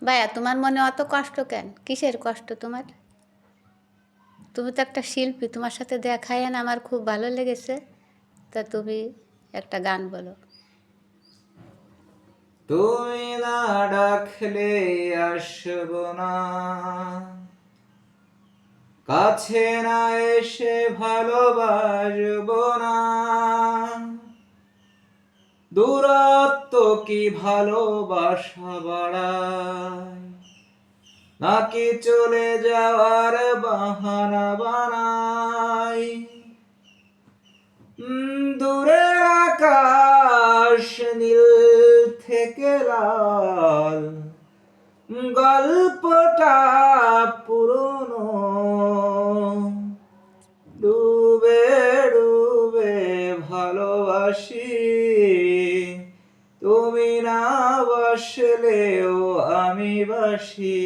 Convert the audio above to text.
ভাইয়া তোমার মনে অত কষ্ট কেন? কিসের কষ্ট তোমার? তুমি তো একটা শিল্পী, তোমার সাথে দেখায় না আমার খুব ভালো লেগেছে। তা তুমি একটা গান বলো। তুমি না ডাকলে আসব না, কাছে না এসে ভালোবাসব না, দূরত্ব কি ভালোবাসা বাড়ায়, নাকি চলে যাওয়ার বাহানা বানাই। দূরের আকাশ নীল থেকে লাল, গল্পটা পুরনো, ডুবে ডুবে ভালোবাসি, তুমি না বাসলেও আমি বাসি।